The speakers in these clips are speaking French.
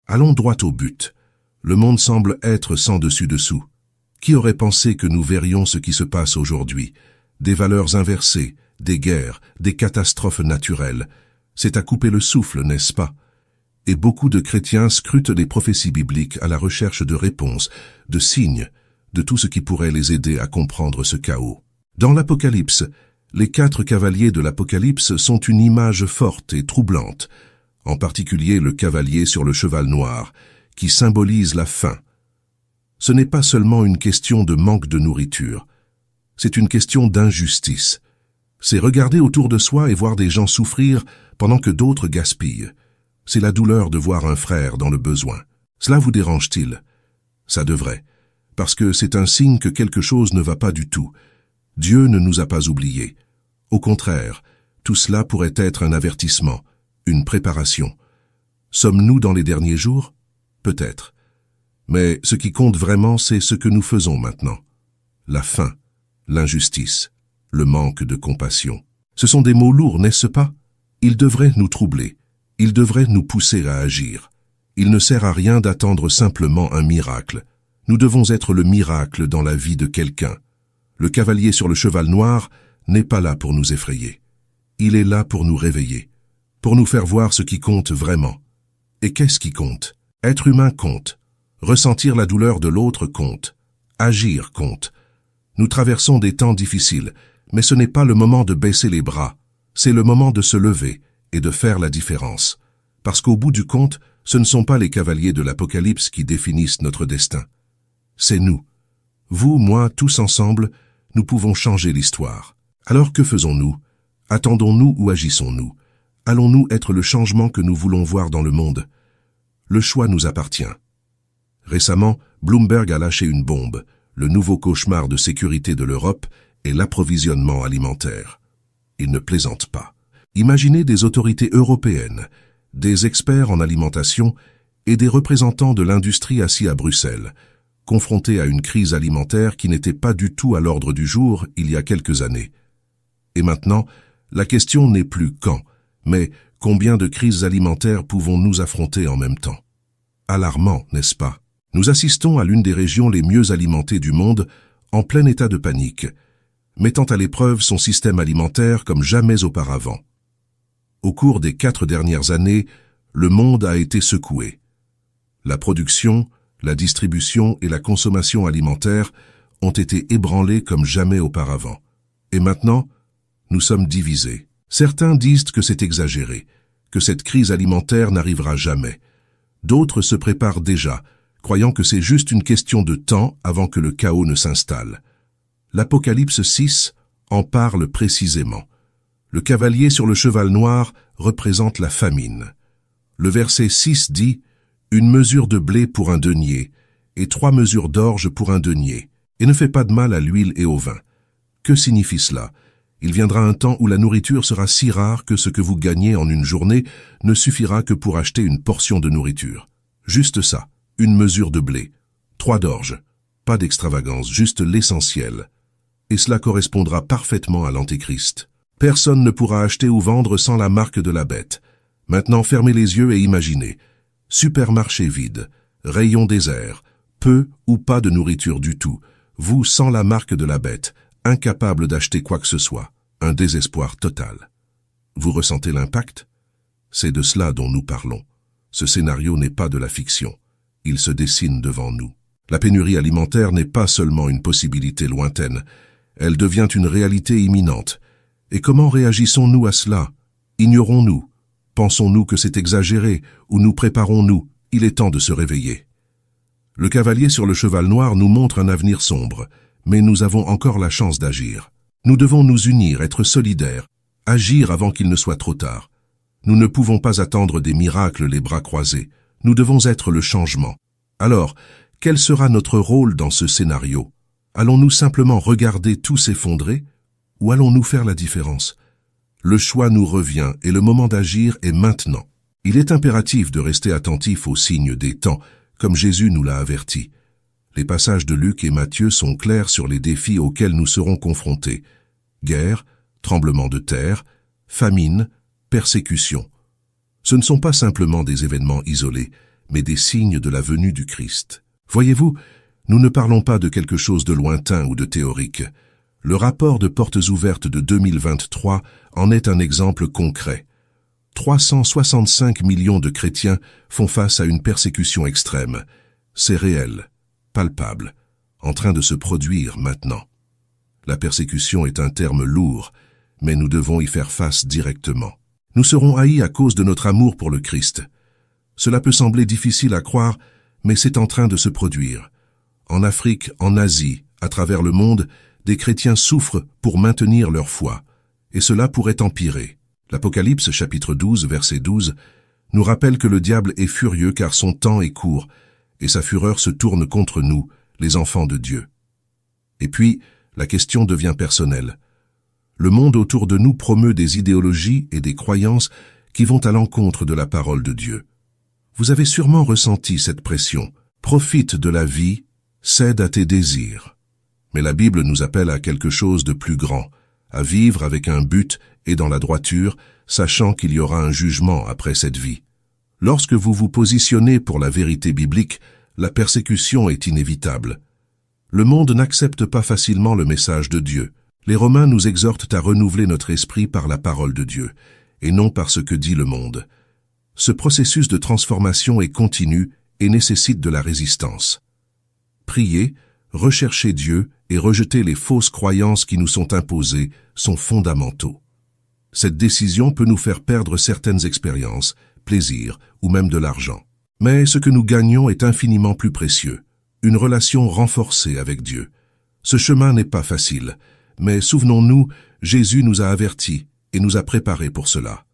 Allons droit au but. Le monde semble être sans dessus-dessous. Qui aurait pensé que nous verrions ce qui se passe aujourd'hui? Des valeurs inversées, des guerres, des catastrophes naturelles. C'est à couper le souffle, n'est-ce pas? Et beaucoup de chrétiens scrutent les prophéties bibliques à la recherche de réponses, de signes, de tout ce qui pourrait les aider à comprendre ce chaos. Dans l'Apocalypse, les 4 cavaliers de l'Apocalypse sont une image forte et troublante, en particulier le cavalier sur le cheval noir, qui symbolise la faim. Ce n'est pas seulement une question de manque de nourriture, c'est une question d'injustice. C'est regarder autour de soi et voir des gens souffrir pendant que d'autres gaspillent. C'est la douleur de voir un frère dans le besoin. Cela vous dérange-t-il? Ça devrait, parce que c'est un signe que quelque chose ne va pas du tout. Dieu ne nous a pas oubliés. Au contraire, tout cela pourrait être un avertissement, une préparation. Sommes-nous dans les derniers jours? Peut-être. Mais ce qui compte vraiment, c'est ce que nous faisons maintenant. La faim, l'injustice, le manque de compassion. Ce sont des mots lourds, n'est-ce pas? Ils devraient nous troubler. Ils devraient nous pousser à agir. Il ne sert à rien d'attendre simplement un miracle. Nous devons être le miracle dans la vie de quelqu'un. Le cavalier sur le cheval noir n'est pas là pour nous effrayer. Il est là pour nous réveiller, pour nous faire voir ce qui compte vraiment. Et qu'est-ce qui compte? Être humain compte. Ressentir la douleur de l'autre compte. Agir compte. Nous traversons des temps difficiles, mais ce n'est pas le moment de baisser les bras. C'est le moment de se lever et de faire la différence. Parce qu'au bout du compte, ce ne sont pas les cavaliers de l'Apocalypse qui définissent notre destin. C'est nous. Vous, moi, tous ensemble, nous pouvons changer l'histoire. Alors que faisons-nous? Attendons-nous ou agissons-nous? Allons-nous être le changement que nous voulons voir dans le monde? Le choix nous appartient. Récemment, Bloomberg a lâché une bombe. Le nouveau cauchemar de sécurité de l'Europe est l'approvisionnement alimentaire. Il ne plaisante pas. Imaginez des autorités européennes, des experts en alimentation et des représentants de l'industrie assis à Bruxelles, confrontés à une crise alimentaire qui n'était pas du tout à l'ordre du jour il y a quelques années. Et maintenant, la question n'est plus quand, mais combien de crises alimentaires pouvons-nous affronter en même temps? Alarmant, n'est-ce pas? Nous assistons à l'une des régions les mieux alimentées du monde, en plein état de panique, mettant à l'épreuve son système alimentaire comme jamais auparavant. Au cours des 4 dernières années, le monde a été secoué. La production, la distribution et la consommation alimentaire ont été ébranlées comme jamais auparavant. Et maintenant, nous sommes divisés. Certains disent que c'est exagéré, que cette crise alimentaire n'arrivera jamais. D'autres se préparent déjà, croyant que c'est juste une question de temps avant que le chaos ne s'installe. L'Apocalypse 6 en parle précisément. Le cavalier sur le cheval noir représente la famine. Le verset 6 dit « Une mesure de blé pour un denier, et 3 mesures d'orge pour un denier, et ne fais pas de mal à l'huile et au vin. » Que signifie cela? Il viendra un temps où la nourriture sera si rare que ce que vous gagnez en une journée ne suffira que pour acheter une portion de nourriture. Juste ça, une mesure de blé, 3 d'orge. Pas d'extravagance, juste l'essentiel. Et cela correspondra parfaitement à l'Antéchrist. Personne ne pourra acheter ou vendre sans la marque de la bête. Maintenant, fermez les yeux et imaginez. Supermarché vide, rayon désert, peu ou pas de nourriture du tout. Vous sans la marque de la bête, incapable d'acheter quoi que ce soit. Un désespoir total. Vous ressentez l'impact? C'est de cela dont nous parlons. Ce scénario n'est pas de la fiction. Il se dessine devant nous. La pénurie alimentaire n'est pas seulement une possibilité lointaine. Elle devient une réalité imminente. Et comment réagissons-nous à cela? Ignorons-nous? Pensons-nous que c'est exagéré? Ou nous préparons-nous? Il est temps de se réveiller. Le cavalier sur le cheval noir nous montre un avenir sombre, mais nous avons encore la chance d'agir. Nous devons nous unir, être solidaires, agir avant qu'il ne soit trop tard. Nous ne pouvons pas attendre des miracles les bras croisés. Nous devons être le changement. Alors, quel sera notre rôle dans ce scénario? Allons-nous simplement regarder tout s'effondrer? Ou allons-nous faire la différence? Le choix nous revient et le moment d'agir est maintenant. Il est impératif de rester attentif aux signes des temps, comme Jésus nous l'a averti. Les passages de Luc et Matthieu sont clairs sur les défis auxquels nous serons confrontés. Guerre, tremblement de terre, famine, persécution. Ce ne sont pas simplement des événements isolés, mais des signes de la venue du Christ. Voyez-vous, nous ne parlons pas de quelque chose de lointain ou de théorique. Le rapport de Portes ouvertes de 2023 en est un exemple concret. 365 millions de chrétiens font face à une persécution extrême. C'est réel, palpable, en train de se produire maintenant. La persécution est un terme lourd, mais nous devons y faire face directement. Nous serons haïs à cause de notre amour pour le Christ. Cela peut sembler difficile à croire, mais c'est en train de se produire. En Afrique, en Asie, à travers le monde, des chrétiens souffrent pour maintenir leur foi, et cela pourrait empirer. L'Apocalypse chapitre 12, verset 12, nous rappelle que le diable est furieux car son temps est court, et sa fureur se tourne contre nous, les enfants de Dieu. Et puis, la question devient personnelle. Le monde autour de nous promeut des idéologies et des croyances qui vont à l'encontre de la parole de Dieu. Vous avez sûrement ressenti cette pression. Profite de la vie, cède à tes désirs. Mais la Bible nous appelle à quelque chose de plus grand, à vivre avec un but et dans la droiture, sachant qu'il y aura un jugement après cette vie. Lorsque vous vous positionnez pour la vérité biblique, la persécution est inévitable. Le monde n'accepte pas facilement le message de Dieu. Les Romains nous exhortent à renouveler notre esprit par la parole de Dieu, et non par ce que dit le monde. Ce processus de transformation est continu et nécessite de la résistance. Prier, rechercher Dieu et rejeter les fausses croyances qui nous sont imposées sont fondamentaux. Cette décision peut nous faire perdre certaines expériences, plaisirs ou même de l'argent. Mais ce que nous gagnons est infiniment plus précieux, une relation renforcée avec Dieu. Ce chemin n'est pas facile, mais souvenons-nous, Jésus nous a avertis et nous a préparés pour cela.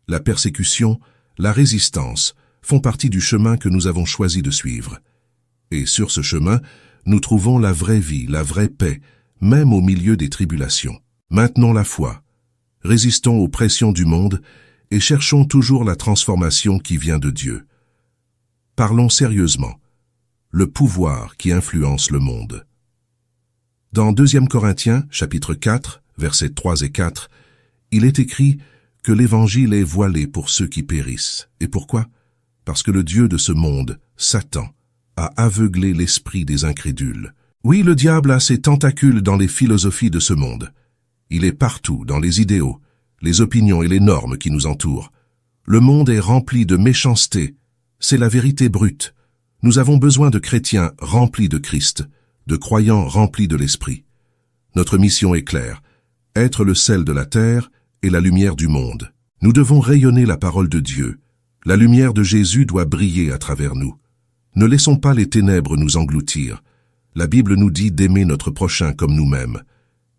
La persécution, la résistance font partie du chemin que nous avons choisi de suivre. Et sur ce chemin, nous trouvons la vraie vie, la vraie paix, même au milieu des tribulations. Maintenons la foi, résistons aux pressions du monde et cherchons toujours la transformation qui vient de Dieu. Parlons sérieusement. Le pouvoir qui influence le monde. Dans 2 Corinthiens, chapitre 4, versets 3 et 4, il est écrit que l'évangile est voilé pour ceux qui périssent. Et pourquoi? Parce que le Dieu de ce monde, Satan, a aveuglé l'esprit des incrédules. Oui, le diable a ses tentacules dans les philosophies de ce monde. Il est partout, dans les idéaux, les opinions et les normes qui nous entourent. Le monde est rempli de méchanceté. C'est la vérité brute. Nous avons besoin de chrétiens remplis de Christ, de croyants remplis de l'Esprit. Notre mission est claire, être le sel de la terre et la lumière du monde. Nous devons rayonner la parole de Dieu. La lumière de Jésus doit briller à travers nous. Ne laissons pas les ténèbres nous engloutir. La Bible nous dit d'aimer notre prochain comme nous-mêmes.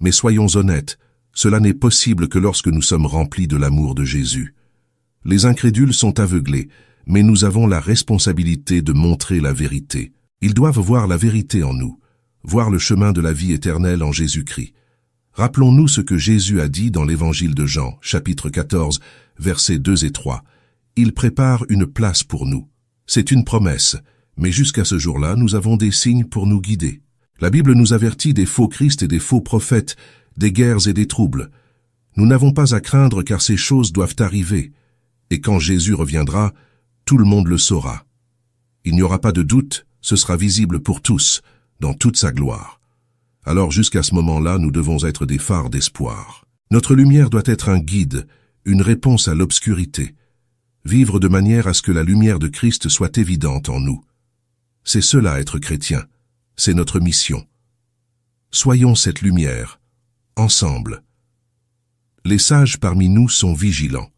Mais soyons honnêtes, cela n'est possible que lorsque nous sommes remplis de l'amour de Jésus. Les incrédules sont aveuglés, mais nous avons la responsabilité de montrer la vérité. Ils doivent voir la vérité en nous, voir le chemin de la vie éternelle en Jésus-Christ. Rappelons-nous ce que Jésus a dit dans l'évangile de Jean, chapitre 14, versets 2 et 3. Il prépare une place pour nous. C'est une promesse, mais jusqu'à ce jour-là, nous avons des signes pour nous guider. La Bible nous avertit des faux Christ et des faux prophètes, des guerres et des troubles. Nous n'avons pas à craindre car ces choses doivent arriver. Et quand Jésus reviendra, tout le monde le saura. Il n'y aura pas de doute, ce sera visible pour tous, dans toute sa gloire. Alors jusqu'à ce moment-là, nous devons être des phares d'espoir. Notre lumière doit être un guide, une réponse à l'obscurité. Vivre de manière à ce que la lumière de Christ soit évidente en nous. C'est cela être chrétien, c'est notre mission. Soyons cette lumière, ensemble. Les sages parmi nous sont vigilants.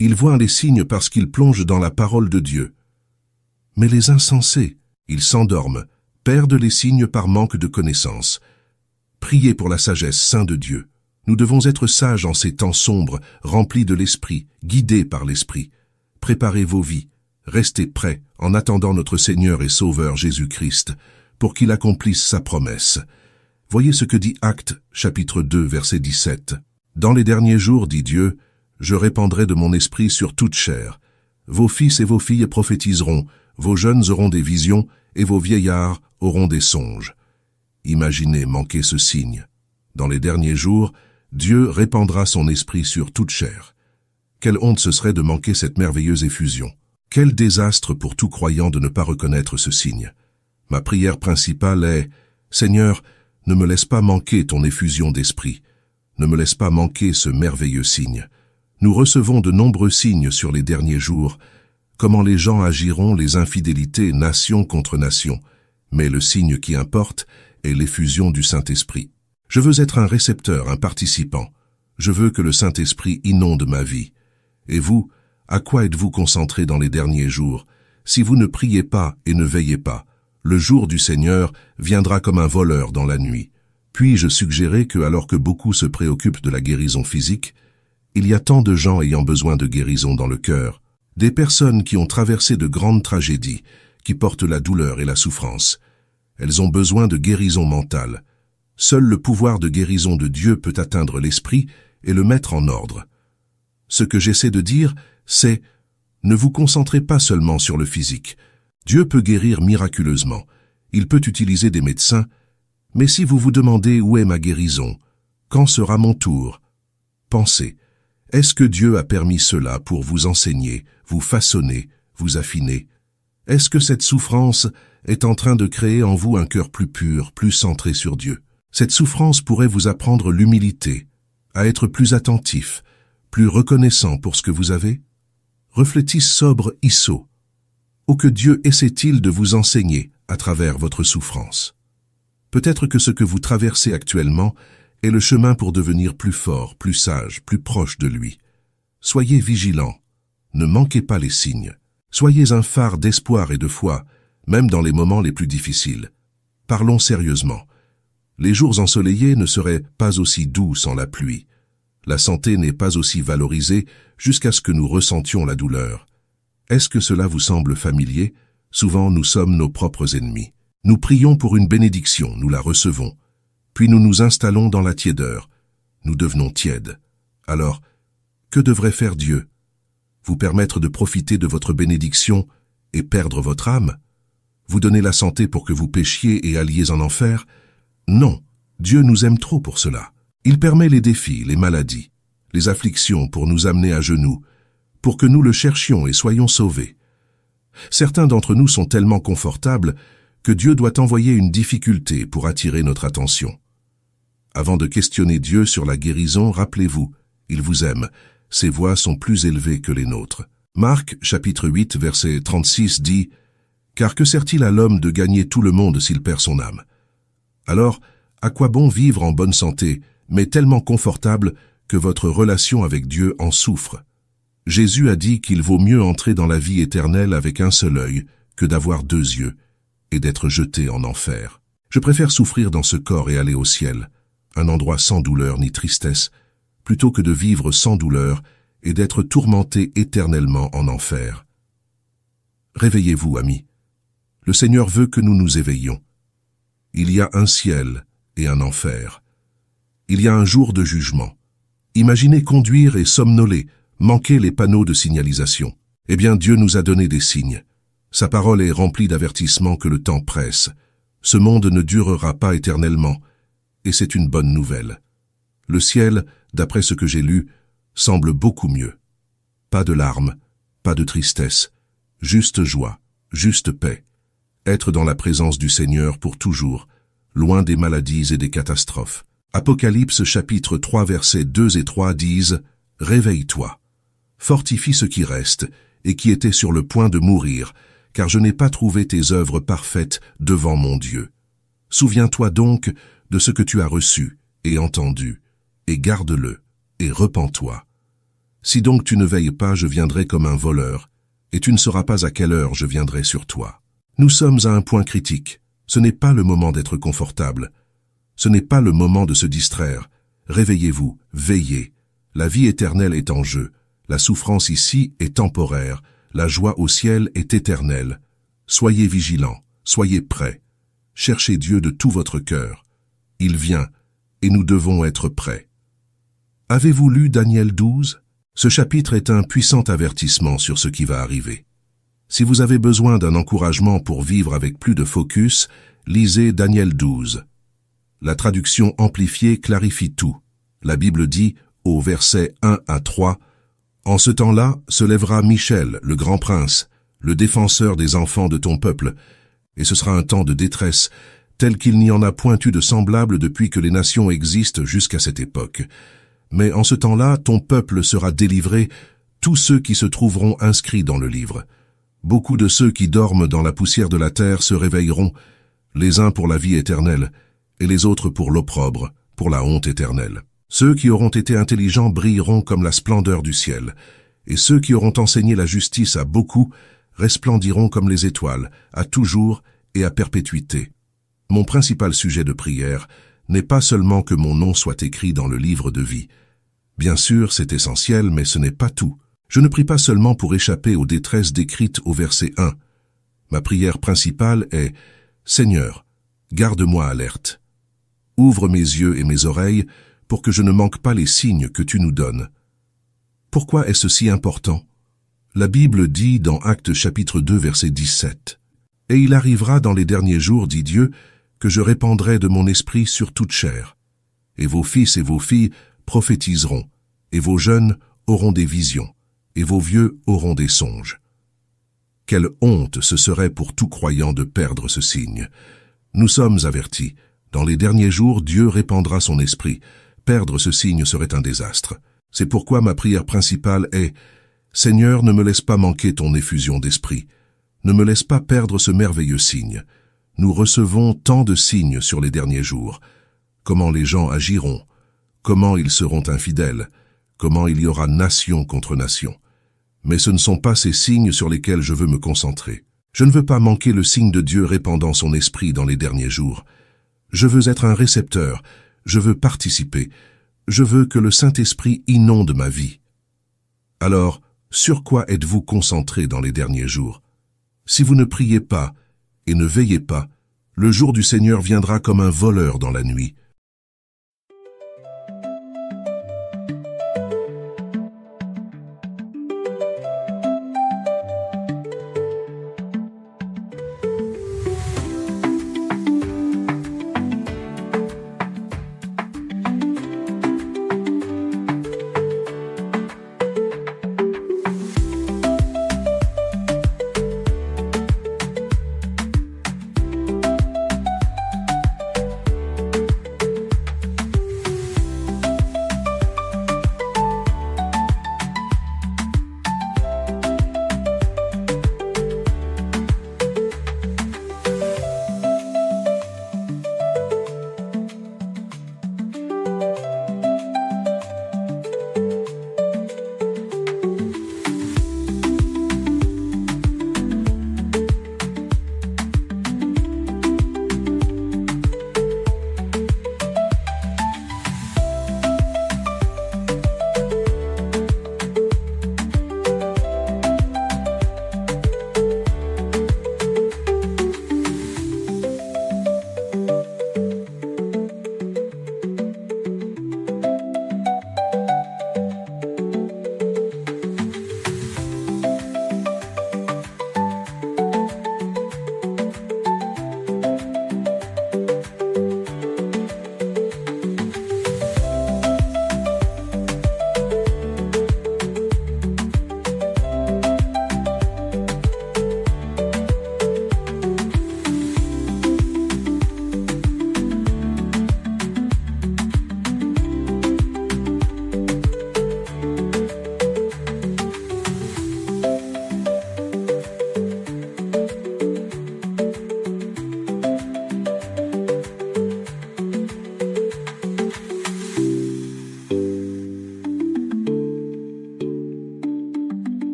Ils voient les signes parce qu'ils plongent dans la parole de Dieu. Mais les insensés, ils s'endorment, perdent les signes par manque de connaissance. Priez pour la sagesse sainte de Dieu. Nous devons être sages en ces temps sombres, remplis de l'Esprit, guidés par l'Esprit. Préparez vos vies, restez prêts en attendant notre Seigneur et Sauveur Jésus-Christ, pour qu'il accomplisse sa promesse. Voyez ce que dit Actes, chapitre 2, verset 17. « Dans les derniers jours, dit Dieu, je répandrai de mon esprit sur toute chair. Vos fils et vos filles prophétiseront, vos jeunes auront des visions, et vos vieillards auront des songes. » Imaginez manquer ce signe. Dans les derniers jours, Dieu répandra son esprit sur toute chair. Quelle honte ce serait de manquer cette merveilleuse effusion. Quel désastre pour tout croyant de ne pas reconnaître ce signe. Ma prière principale est « Seigneur, ne me laisse pas manquer ton effusion d'esprit. Ne me laisse pas manquer ce merveilleux signe. » Nous recevons de nombreux signes sur les derniers jours, comment les gens agiront les infidélités nation contre nation, mais le signe qui importe est l'effusion du Saint-Esprit. Je veux être un récepteur, un participant. Je veux que le Saint-Esprit inonde ma vie. Et vous, à quoi êtes-vous concentrés dans les derniers jours? Si vous ne priez pas et ne veillez pas, le jour du Seigneur viendra comme un voleur dans la nuit. Puis-je suggérer que, alors que beaucoup se préoccupent de la guérison physique, il y a tant de gens ayant besoin de guérison dans le cœur, des personnes qui ont traversé de grandes tragédies, qui portent la douleur et la souffrance. Elles ont besoin de guérison mentale. Seul le pouvoir de guérison de Dieu peut atteindre l'esprit et le mettre en ordre. Ce que j'essaie de dire, c'est « Ne vous concentrez pas seulement sur le physique. Dieu peut guérir miraculeusement. Il peut utiliser des médecins. Mais si vous vous demandez où est ma guérison, quand sera mon tour, pensez, est-ce que Dieu a permis cela pour vous enseigner, vous façonner, vous affiner? Est-ce que cette souffrance est en train de créer en vous un cœur plus pur, plus centré sur Dieu? Cette souffrance pourrait vous apprendre l'humilité, à être plus attentif, plus reconnaissant pour ce que vous avez? Reflétisse sobre Isso. Ou que Dieu essaie-t-il de vous enseigner à travers votre souffrance? Peut-être que ce que vous traversez actuellement est le chemin pour devenir plus fort, plus sage, plus proche de lui. Soyez vigilants. Ne manquez pas les signes. Soyez un phare d'espoir et de foi, même dans les moments les plus difficiles. Parlons sérieusement. Les jours ensoleillés ne seraient pas aussi doux sans la pluie. La santé n'est pas aussi valorisée jusqu'à ce que nous ressentions la douleur. Est-ce que cela vous semble familier? Souvent, nous sommes nos propres ennemis. Nous prions pour une bénédiction, nous la recevons. Puis nous nous installons dans la tiédeur. Nous devenons tièdes. Alors, que devrait faire Dieu? Vous permettre de profiter de votre bénédiction et perdre votre âme? Vous donner la santé pour que vous péchiez et alliez en enfer? Non, Dieu nous aime trop pour cela. Il permet les défis, les maladies, les afflictions pour nous amener à genoux, pour que nous le cherchions et soyons sauvés. Certains d'entre nous sont tellement confortables que Dieu doit envoyer une difficulté pour attirer notre attention. Avant de questionner Dieu sur la guérison, rappelez-vous, il vous aime, ses voies sont plus élevées que les nôtres. Marc, chapitre 8, verset 36 dit « Car que sert-il à l'homme de gagner tout le monde s'il perd son âme? Alors, à quoi bon vivre en bonne santé, mais tellement confortable que votre relation avec Dieu en souffre? Jésus a dit qu'il vaut mieux entrer dans la vie éternelle avec un seul œil que d'avoir deux yeux et d'être jeté en enfer. Je préfère souffrir dans ce corps et aller au ciel, un endroit sans douleur ni tristesse, plutôt que de vivre sans douleur et d'être tourmenté éternellement en enfer. Réveillez-vous, amis. Le Seigneur veut que nous nous éveillions. Il y a un ciel et un enfer. Il y a un jour de jugement. Imaginez conduire et somnoler, manquer les panneaux de signalisation. Eh bien, Dieu nous a donné des signes. Sa parole est remplie d'avertissements que le temps presse. Ce monde ne durera pas éternellement, et c'est une bonne nouvelle. Le ciel, d'après ce que j'ai lu, semble beaucoup mieux. Pas de larmes, pas de tristesse, juste joie, juste paix. Être dans la présence du Seigneur pour toujours, loin des maladies et des catastrophes. Apocalypse chapitre 3 versets 2 et 3 disent « Réveille-toi, fortifie ce qui reste et qui était sur le point de mourir, car je n'ai pas trouvé tes œuvres parfaites devant mon Dieu. Souviens-toi donc de ce que tu as reçu et entendu, et garde-le, et repens-toi. Si donc tu ne veilles pas, je viendrai comme un voleur, et tu ne sauras pas à quelle heure je viendrai sur toi. » Nous sommes à un point critique. Ce n'est pas le moment d'être confortable. Ce n'est pas le moment de se distraire. Réveillez-vous, veillez. La vie éternelle est en jeu. La souffrance ici est temporaire. La joie au ciel est éternelle. Soyez vigilants, soyez prêts. Cherchez Dieu de tout votre cœur. Il vient, et nous devons être prêts. Avez-vous lu Daniel 12? Ce chapitre est un puissant avertissement sur ce qui va arriver. Si vous avez besoin d'un encouragement pour vivre avec plus de focus, lisez Daniel 12. La traduction amplifiée clarifie tout. La Bible dit, au verset 1 à 3, « En ce temps-là se lèvera Michel, le grand prince, le défenseur des enfants de ton peuple, et ce sera un temps de détresse, tel qu'il n'y en a point eu de semblable depuis que les nations existent jusqu'à cette époque. Mais en ce temps-là, ton peuple sera délivré, tous ceux qui se trouveront inscrits dans le livre. Beaucoup de ceux qui dorment dans la poussière de la terre se réveilleront, les uns pour la vie éternelle, et les autres pour l'opprobre, pour la honte éternelle. Ceux qui auront été intelligents brilleront comme la splendeur du ciel, et ceux qui auront enseigné la justice à beaucoup resplendiront comme les étoiles, à toujours et à perpétuité. Mon principal sujet de prière n'est pas seulement que mon nom soit écrit dans le livre de vie. Bien sûr, c'est essentiel, mais ce n'est pas tout. Je ne prie pas seulement pour échapper aux détresses décrites au verset 1. Ma prière principale est « Seigneur, garde-moi alerte. Ouvre mes yeux et mes oreilles pour que je ne manque pas les signes que tu nous donnes. » Pourquoi est-ce si important? La Bible dit dans Actes chapitre 2 verset 17 « Et il arrivera dans les derniers jours, dit Dieu, que je répandrai de mon esprit sur toute chair. Et vos fils et vos filles prophétiseront, et vos jeunes auront des visions, et vos vieux auront des songes. » Quelle honte ce serait pour tout croyant de perdre ce signe. Nous sommes avertis. Dans les derniers jours, Dieu répandra son esprit. Perdre ce signe serait un désastre. C'est pourquoi ma prière principale est « Seigneur, ne me laisse pas manquer ton effusion d'esprit. Ne me laisse pas perdre ce merveilleux signe. Nous recevons tant de signes sur les derniers jours. Comment les gens agiront, comment ils seront infidèles, comment il y aura nation contre nation. Mais ce ne sont pas ces signes sur lesquels je veux me concentrer. Je ne veux pas manquer le signe de Dieu répandant son esprit dans les derniers jours. Je veux être un récepteur, je veux participer, je veux que le Saint-Esprit inonde ma vie. Alors, sur quoi êtes-vous concentrés dans les derniers jours? Si vous ne priez pas et ne veillez pas, le jour du Seigneur viendra comme un voleur dans la nuit.